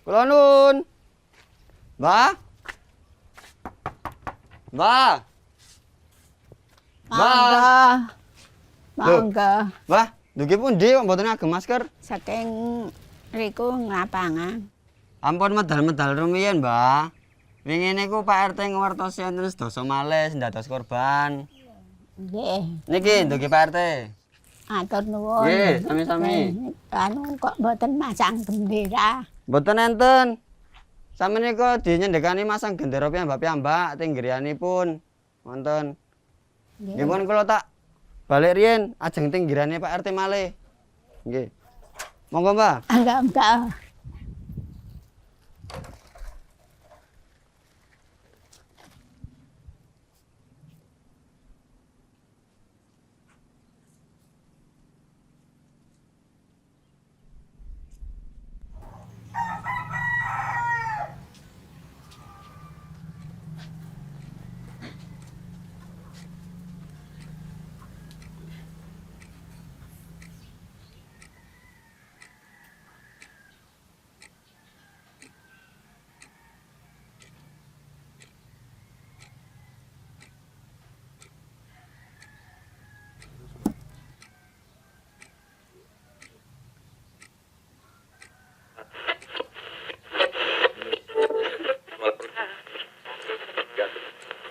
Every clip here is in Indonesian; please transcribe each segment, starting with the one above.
Kula nun. Mbah. Mbah. Mangga. Mangga. Mbah, dugi pundi kok mboten ngagem masker? Saking riku ngapangan. Ampun medal-medal rumiyin, Mbah. Wingi niku Pak RT ngewartosi enten sedasa malih ndados korban. Nggih. Niki dugi Pak RT. Atur nuwun. Nggih, sami-sami. Anu kok mboten masang bendera. Mboten enten. Sami niku dinyendekani masang gendera piyambak-piyambak teng griyanipun. Wonten. Nggih pun kula tak balik riyen ajeng teng girane Pak RT malih. Nggih. Monggo, Mbah. Enggak.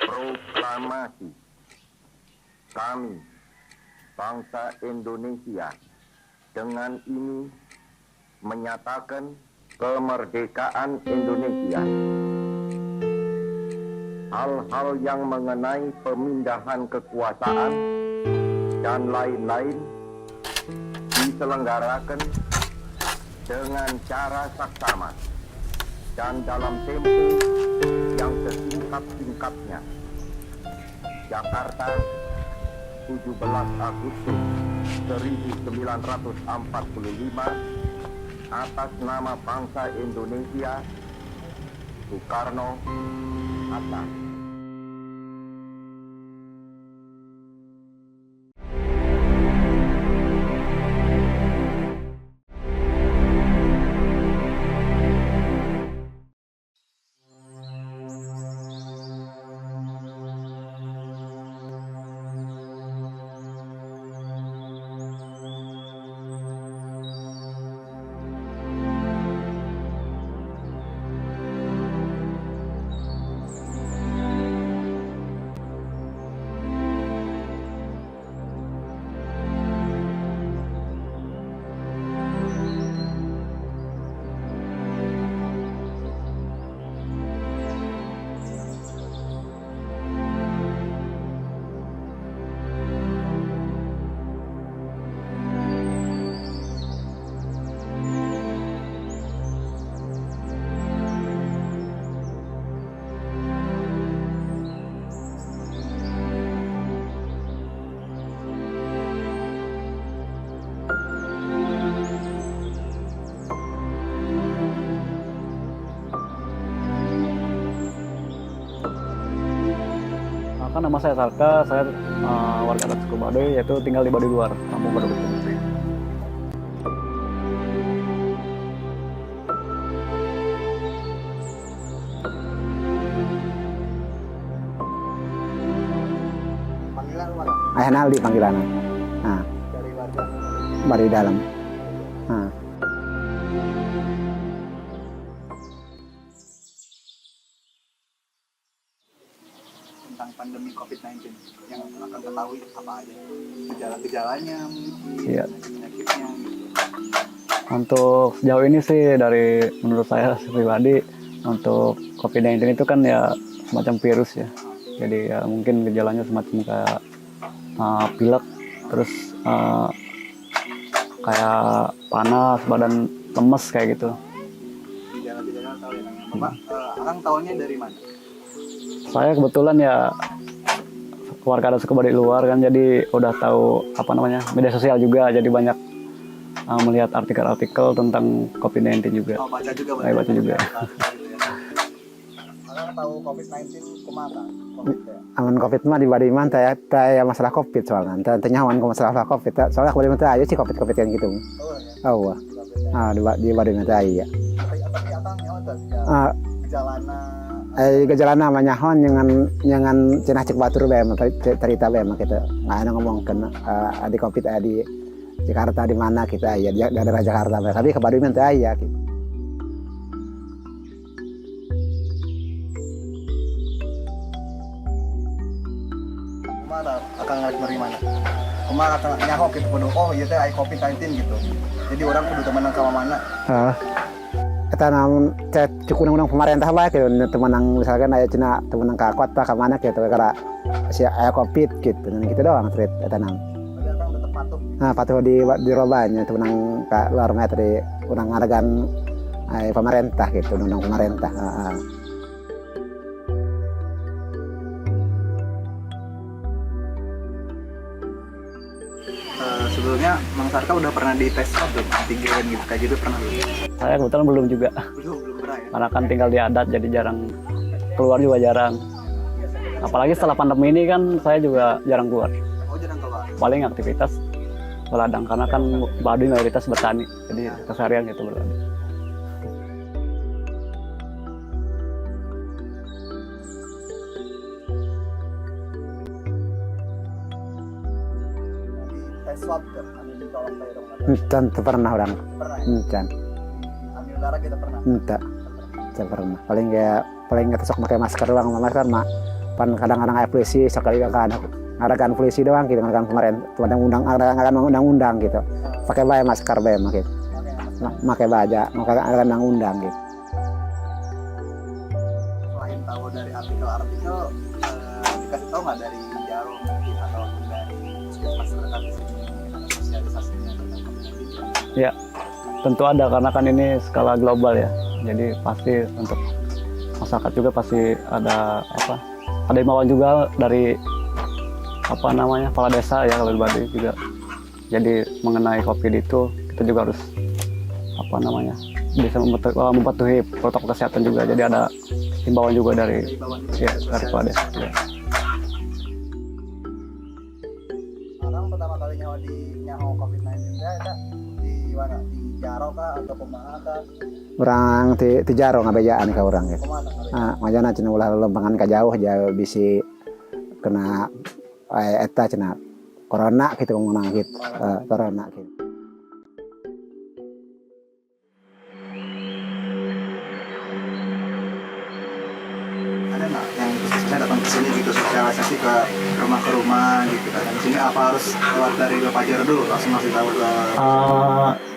Proklamasi kami bangsa Indonesia dengan ini menyatakan kemerdekaan Indonesia. Hal-hal yang mengenai pemindahan kekuasaan dan lain-lain diselenggarakan dengan cara saksama dan dalam tempo yang sesingkat-singkatnya. Jakarta, 17 Agustus 1945, atas nama bangsa Indonesia, Soekarno Hatta. Nama saya Salka, saya warga adat suku Baduy, yaitu tinggal di Baduy Luar, Kampung Baduy. Panggilan mana? Ayah di panggilan. Nah, Dari warga. Baduy dalam. Nah. Tentang pandemi COVID-19 yang akan ketahui apa aja gejala-gejalanya, Iya. penyakitnya. Untuk sejauh ini sih dari menurut saya pribadi, untuk COVID-19 itu kan ya semacam virus ya. Jadi ya mungkin gejalanya semacam kayak pilek, terus kayak panas, badan lemes kayak gitu. Gejala-gejalanya tahu ya, Bapak. Akang tahunya dari mana? Saya kebetulan ya keluarga ada suka di luar kan, jadi udah tahu apa namanya media sosial juga, jadi banyak melihat artikel-artikel tentang COVID-19 juga. Oh, baca juga, Saya baca juga. Karena tahu COVID-19 kumaha COVID ya. Aman COVID mah di badi mah teh masalah COVID soalnya. Teh nyawan ku masalah COVID. Soalnya badi mah teh aya sih COVID kan gitu. Oh ya. Oh. Di badi mah teh aya. Tapi atang nyawa tuh gejalana Gejalana mah nyahon nyangan cenah cek batur bae mah cerita bae mah kita. Nggak ngomongkeun di COVID di Jakarta di mana kita aya di daerah Jakarta bae. Tapi ke badi mah teh aya gitu. kumaha akan menerima kumaha akan nyaho gitu kudu oh ieu teh aya COVID-19 gitu. Jadi orang kudu temenan ka mana. Eta namun cukup undang-undang pemerintah bae gitu temenang misalkan aya cenah temenang ka kota ka mana gitu gara si aya Covid gitu. Dan gitu doang treat eta naon. Berarti orang tetap patuh. Nah, patuh di robanya temenang ka luar mah tadi urang ngaragan pemerintah gitu, undang pemerintah. Sebelumnya Mang Sarka udah pernah dites belum antigen gitu kayak gitu pernah belum? Saya kebetulan belum juga, Belum pernah ya. karena kan tinggal di adat jadi jarang keluar juga jarang. Apalagi setelah pandemi ini kan saya juga jarang keluar. Oh jarang keluar. Paling aktivitas berladang karena kan Baduy mayoritas bertani, jadi keseharian gitu berladang. Tes swab kan, ambil di kolom dong. Encan pernah orang. Pernah ya? Encan. Ambil darah kita pernah. Enta. Encan pernah. Paling nggak sok pakai masker doang, masker mah. Pan kadang-kadang aya polisi sekali kan ngadakan polisi doang gitu ngadakan kemarin. Ngadakan undang-undang gitu. Pakai bae masker bae mah gitu. Pakai baja, ngadakan undang-undang gitu. Selain tahu dari artikel-artikel, dikasih tahu nggak dari Jarum mungkin atau dari puskesmas terdekat di sini mungkin ada sosialisasinya tentang COVID-19? Ya, tentu ada karena kan ini skala global ya. Jadi pasti untuk masyarakat juga pasti ada himbauan juga dari kepala desa ya kalau di Baduy juga. Jadi mengenai COVID itu kita juga harus bisa mematuhi protokol kesehatan juga. Jadi ada himbauan juga dari kepala desa. Ya. Orang pertama kali nyaho COVID-19 ya di mana? Di Jaro kah atau kumaha kah? Urang ti Jaro ngabejaan ka urang gitu. Kumaha kah? Majana cenah ulah lempangan ka jauh bisi kena eta cenah corona gitu ngomong gitu. Corona gitu. Ada nggak yang khususnya datang ke sini gitu sosialisasi ke rumah gitu kan? Di sini apa harus lewat dari Bapak Jaro dulu langsung ngasih tahu ke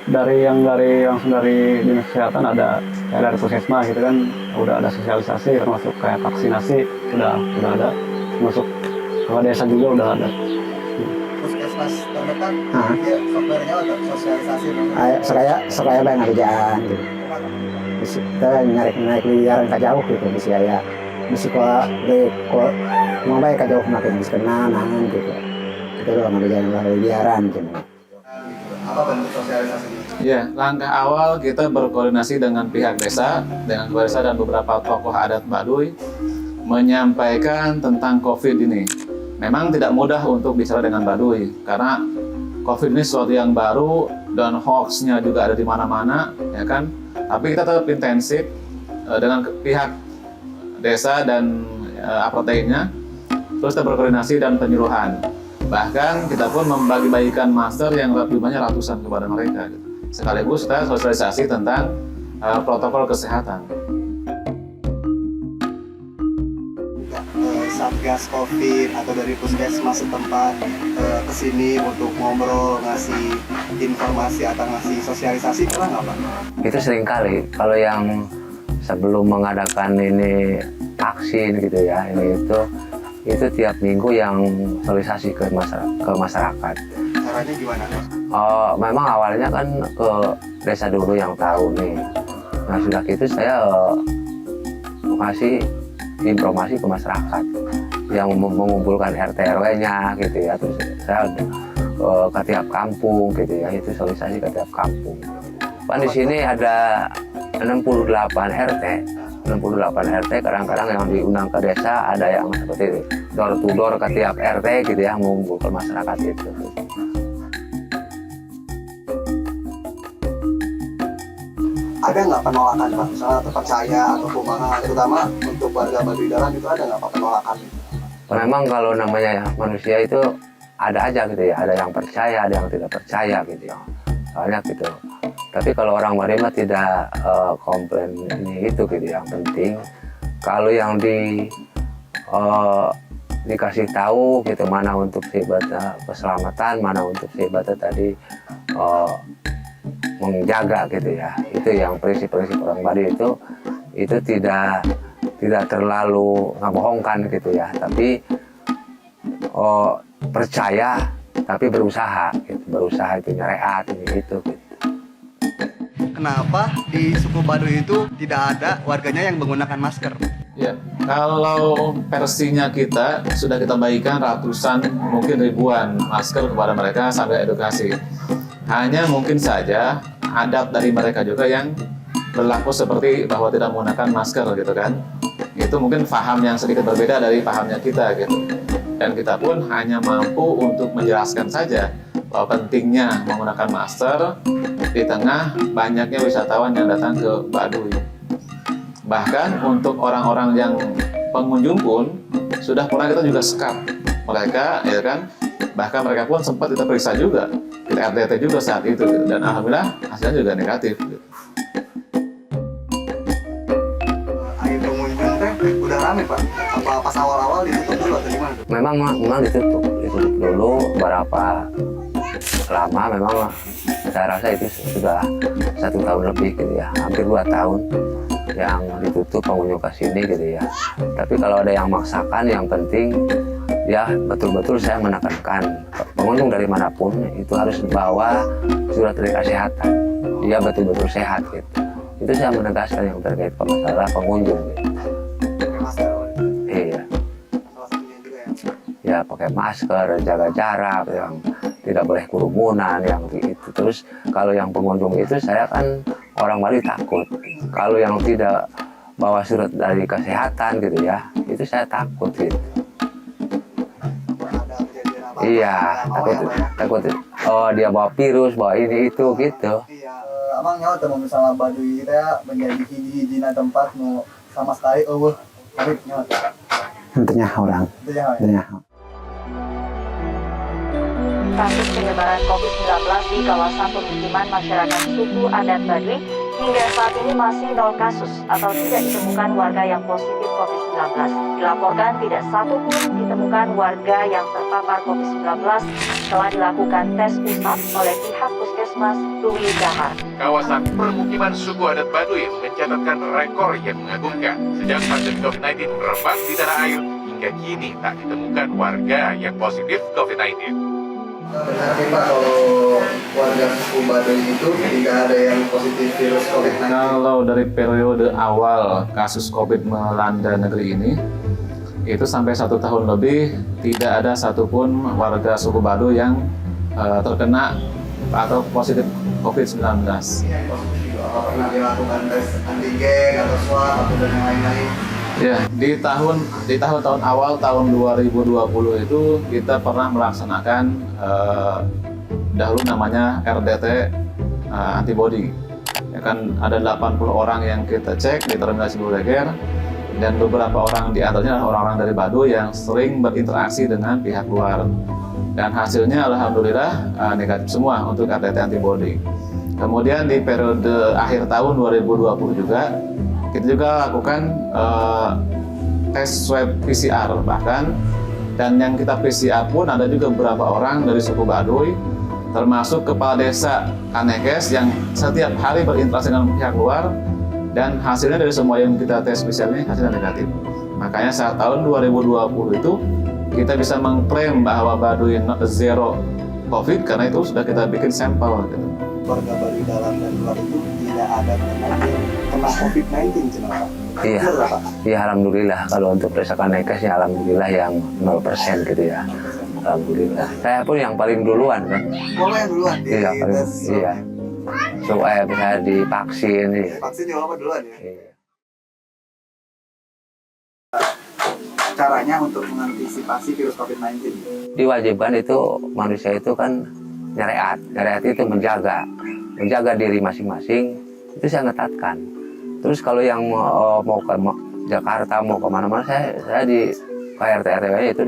Langsung dari dinas kesehatan ada kayak dari puskesmas gitu kan udah ada sosialisasi termasuk kayak vaksinasi udah ada, termasuk kepala desa juga udah ada. puskesmas terdekat? Dia softwarenya atau sosialisasi? Sekaya bae ngabejaan gitu. Bisi kita narik liaran ka jauh gitu bisi aya. Bisi ko mau bae ka jauh makin bisi kena nahan gitu. Itu doang ngabejaan liaran gitu. Apa bentuk sosialisasi? Ya, langkah awal kita berkoordinasi dengan pihak desa, dengan kepala desa dan beberapa tokoh adat Baduy menyampaikan tentang COVID ini. Memang tidak mudah untuk bicara dengan Baduy karena COVID ini sesuatu yang baru dan hoax-nya juga ada di mana-mana, ya kan? Tapi kita tetap intensif dengan pihak desa dan aparatnya, terus kita berkoordinasi dan penyuluhan. Bahkan kita pun membagi-bagikan masker yang jumlahnya ratusan kepada mereka. Sekaligus kita sosialisasi tentang protokol kesehatan. Satgas COVID atau dari puskesmas setempat ke sini untuk ngobrol, ngasih informasi atau ngasih sosialisasi pernah nggak Pak? Itu sering kali kalau yang sebelum mengadakan ini vaksin gitu ya itu tiap minggu yang sosialisasi ke masyarakat. Caranya gimana? Memang awalnya kan ke desa dulu yang tahu nih. Nah sudah gitu saya kasih informasi ke masyarakat. yang mengumpulkan RT RW-nya gitu ya. Terus saya ke tiap kampung gitu ya, itu sosialisasi ke tiap kampung. Kan di sini ada 68 RT. 68 RT, kadang-kadang yang diundang ke desa ada yang seperti door to door ke tiap RT gitu ya, mengumpulkan masyarakat itu. Ada nggak penolakan Pak, misalnya terpercaya atau pemahaman, terutama untuk warga Baduy Dalam itu ada nggak Pak penolakan? Memang kalau namanya manusia itu ada aja gitu ya, ada yang percaya, ada yang tidak percaya gitu ya. Soalnya gitu. Tapi kalau orang Baduy mah tidak komplain ini itu gitu. Yang penting kalau yang dikasih tahu gitu, mana untuk ibadah keselamatan, mana untuk ibadah tadi menjaga gitu ya. Itu yang prinsip-prinsip orang Baduy itu tidak terlalu ngebohongkan gitu ya, tapi percaya tapi berusaha gitu. Berusaha itu nyereat ini itu gitu. Kenapa di suku Baduy itu tidak ada warganya yang menggunakan masker? Ya, kalau versinya kita sudah kita bagikan ratusan, mungkin ribuan masker kepada mereka sampai edukasi. Hanya mungkin saja adat dari mereka juga yang berlaku seperti bahwa tidak menggunakan masker gitu kan. Itu mungkin paham yang sedikit berbeda dari pahamnya kita gitu. Dan kita pun hanya mampu untuk menjelaskan saja bahwa pentingnya menggunakan masker di tengah banyaknya wisatawan yang datang ke Baduy. Bahkan untuk orang-orang yang pengunjung pun sudah pernah kita juga sekat mereka, ya kan? Bahkan mereka pun sempat kita periksa juga, kita RDT juga saat itu, gitu. Dan alhamdulillah hasilnya juga negatif. Gitu. Air pengunjung teh udah rame Pak. Apa pas awal-awal ditutup dulu atau gimana? Memang ditutup dulu berapa lama, memang saya rasa itu sudah 1 tahun lebih gitu ya, hampir 2 tahun yang ditutup pengunjung ke sini gitu ya. Tapi kalau ada yang maksakan, yang penting ya betul-betul saya menekankan pengunjung dari manapun itu harus bawa surat dari kesehatan, dia betul-betul sehat gitu. Itu saya menegaskan yang terkait masalah pengunjung gitu. Pakai masker. Iya. Salah satunya juga ya. Ya pakai masker, jaga jarak, yang tidak boleh kerumunan, yang itu. Terus kalau yang pengunjung itu saya kan orang Baduy takut. Kalau yang tidak bawa surat dari kesehatan gitu ya, itu saya takut gitu. Ada kejadian apa? Iya, takut. Oh dia bawa virus, bawa ini itu gitu. Iya. Abang nyawa temu misalnya Baduy kita menjadi hiji-hijina tempat mau sama sekali arif nyawa. Tentunya orang. Itu ya. Tentunya. Kasus penyebaran COVID-19 di kawasan pemukiman masyarakat suku adat Baduy hingga saat ini masih 0 kasus atau tidak ditemukan warga yang positif COVID-19. Dilaporkan tidak satu pun ditemukan warga yang terpapar COVID-19 setelah dilakukan tes usap oleh pihak Puskesmas Dui Dahar. Kawasan permukiman suku adat Baduy mencatatkan rekor yang mengagumkan. Sejak pandemi COVID-19 merebak di tanah air, hingga kini tak ditemukan warga yang positif COVID-19. Benar sih Pak, kalau warga suku Baduy itu tidak ada yang positif virus COVID-19. Kalau dari periode awal kasus COVID melanda negeri ini, itu sampai 1 tahun lebih tidak ada satupun warga suku Baduy yang terkena atau positif COVID-19. Pernah dilakukan tes antigen atau swab atau dan yang lain-lain. Ya, di tahun-tahun awal tahun 2020 itu kita pernah melaksanakan dahulu namanya RDT antibody. Ya kan ada 80 orang yang kita cek di terminal Cibuleger, dan beberapa orang di antaranya adalah orang-orang dari Baduy yang sering berinteraksi dengan pihak luar. Dan hasilnya alhamdulillah negatif semua untuk RDT antibody. Kemudian di periode akhir tahun 2020 juga kita juga lakukan tes swab PCR bahkan, dan yang kita PCR pun ada juga beberapa orang dari suku Baduy, termasuk kepala desa Kanekes yang setiap hari berinteraksi dengan pihak luar, dan hasilnya dari semua yang kita tes PCR ini hasilnya negatif. Makanya saat tahun 2020 itu kita bisa mengklaim bahwa Baduy zero COVID karena itu sudah kita bikin sampel gitu. Warga Baduy dalam dan luar itu tidak ada yang kena COVID-19 cina Pak. Iya, iya alhamdulillah. Kalau untuk desa Kanekes ya alhamdulillah yang 0% gitu ya. Alhamdulillah. Saya pun yang paling duluan kan. Bapak yang duluan di Iya, paling, tes swab. iya. Supaya bisa divaksin. Iya. Vaksin juga Bapak duluan ya. Iya. Caranya untuk mengantisipasi virus COVID-19. Diwajibkan itu manusia itu kan nyereat. Nyereat itu menjaga diri masing-masing. Itu saya ngetatkan. Terus kalau yang mau ke Jakarta, mau kemana-mana, saya di KRT RW itu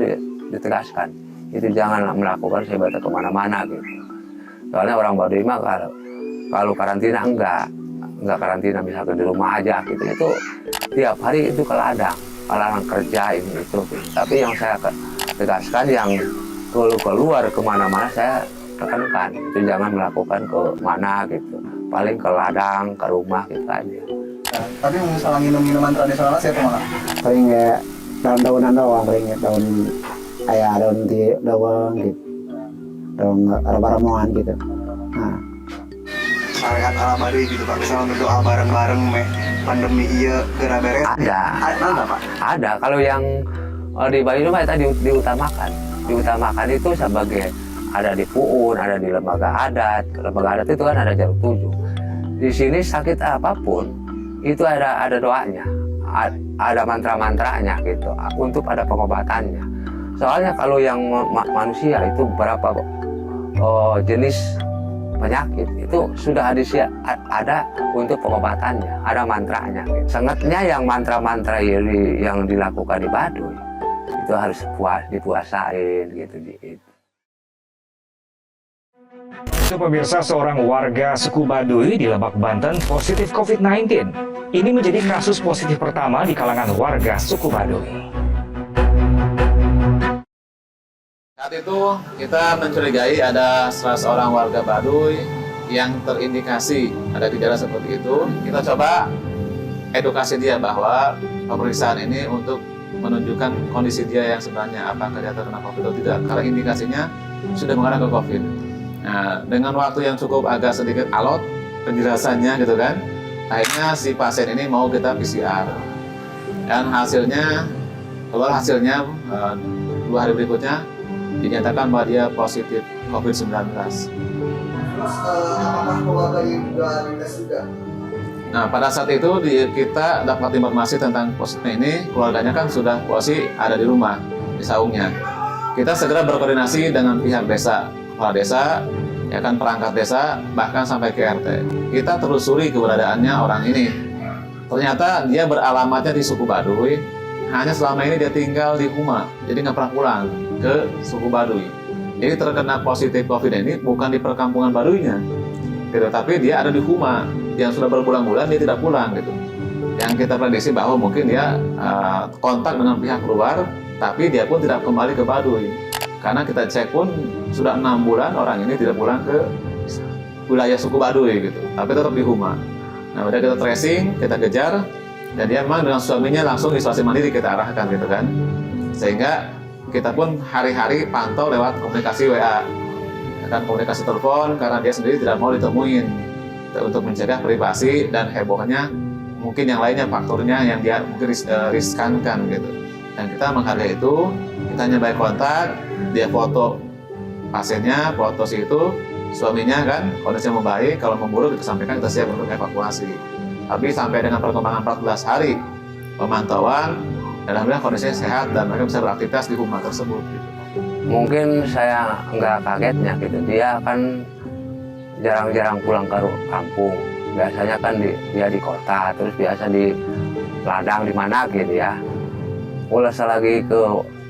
ditegaskan. Itu jangan melakukan sebatas kemana-mana gitu. Soalnya orang Baduy mah kalau karantina enggak karantina misalkan di rumah aja gitu. Itu tiap hari itu ke ladang kerja ini itu. Tapi yang saya tegaskan yang keluar kemana-mana saya tekankan itu jangan melakukan ke mana gitu. Paling ke ladang, ke rumah gitu aja. Tapi misalnya minum minuman tradisional saya mana? Paling kayak daun-daunan doang, paling kayak daun kayak daun di daun gitu, daun ramuan gitu. Nah, Syariat ala Baduy gitu Pak, misalnya berdoa bareng-bareng pandemi iya gara beres. Ada. Ada Pak? Ada. Kalau yang di Baduy mah tadi diutamakan itu sebagai ada di Puun, ada di lembaga adat. Lembaga adat itu kan ada jarum 7. Di sini sakit apapun itu ada doanya, ada mantra-mantranya gitu untuk ada pengobatannya. Soalnya kalau yang manusia itu berapa jenis penyakit itu sudah ada untuk pengobatannya, ada mantranya. Sangatnya yang mantra-mantra yang dilakukan di Baduy itu harus dipuasain gitu. Itu pemirsa, seorang warga suku Baduy di Lebak, Banten positif COVID-19. Ini menjadi kasus positif pertama di kalangan warga suku Baduy. Saat itu kita mencurigai ada salah seorang warga Baduy yang terindikasi ada gejala seperti itu. Kita coba edukasi dia bahwa pemeriksaan ini untuk menunjukkan kondisi dia yang sebenarnya, apakah dia terkena COVID atau tidak. Karena indikasinya sudah mengarah ke COVID. Nah, dengan waktu yang cukup agak sedikit alot penjelasannya gitu kan, akhirnya si pasien ini mau kita PCR. Dan keluar hasilnya 2 hari berikutnya dinyatakan bahwa dia positif COVID-19. Terus apakah keluarganya juga dites juga? Nah, pada saat itu kita dapat informasi tentang positifnya ini, keluarganya kan sudah posisi ada di rumah, di saungnya. Kita segera berkoordinasi dengan pihak desa, kepala desa, ya kan, perangkat desa, bahkan sampai ke RT. Kita telusuri keberadaannya orang ini. Ternyata dia beralamatnya di suku Baduy, hanya selama ini dia tinggal di Huma, jadi nggak pernah pulang ke suku Baduy. Jadi terkena positif COVID ini bukan di perkampungan Baduynya, gitu, tapi dia ada di Huma yang sudah berbulan-bulan dia tidak pulang gitu. Yang kita prediksi bahwa mungkin dia kontak dengan pihak luar, tapi dia pun tidak kembali ke Baduy. Karena kita cek pun sudah 6 bulan orang ini tidak pulang ke wilayah suku Baduy gitu, tapi tetap di Huma. Nah, udah kita tracing, kita kejar, dan dia memang dengan suaminya langsung isolasi mandiri kita arahkan gitu kan. Sehingga kita pun hari-hari pantau lewat komunikasi WA, dan komunikasi telepon, karena dia sendiri tidak mau ditemuin untuk mencegah privasi dan hebohnya mungkin yang lainnya, faktornya yang dia mungkin riskankan gitu. Dan kita menghargai itu, kita nyoba kontak, dia foto pasiennya, foto si itu, suaminya kan, kondisinya membaik, kalau memburuk kita sampaikan, kita siap untuk evakuasi. Tapi sampai dengan perkembangan 14 hari pemantauan, alhamdulillah kondisinya sehat dan mereka bisa beraktivitas di rumah tersebut. Gitu. Mungkin saya nggak kagetnya gitu, dia kan jarang-jarang pulang ke kampung. Biasanya kan dia di kota, terus biasa di ladang di mana gitu ya. Mulai lagi ke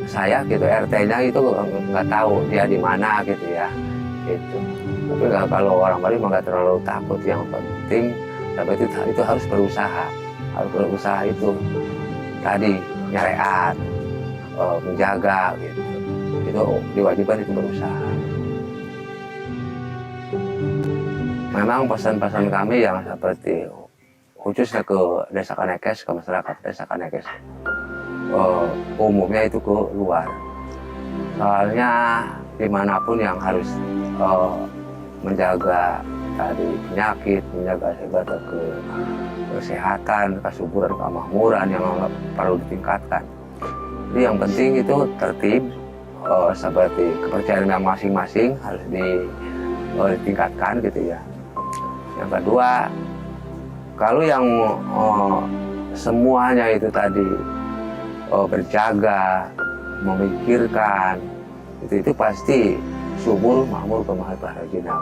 saya gitu, RT-nya itu nggak tahu dia di mana gitu ya. Gitu. Tapi kalau orang Bali nggak terlalu takut, yang penting tapi itu harus berusaha itu tadi nyareat, menjaga gitu. Itu diwajibkan itu berusaha. Memang pesan-pesan kami yang seperti khususnya ke Desa Kanekes, ke masyarakat Desa Kanekes, umumnya itu ke luar. Soalnya dimanapun yang harus menjaga tadi penyakit, menjaga kesehatan, kesuburan, kemakmuran yang perlu ditingkatkan. Jadi yang penting itu tertib, seperti kepercayaan yang masing-masing harus ditingkatkan gitu ya. Yang kedua, kalau yang semuanya itu tadi berjaga, memikirkan, itu pasti subur, makmur, kemahal, bahagia.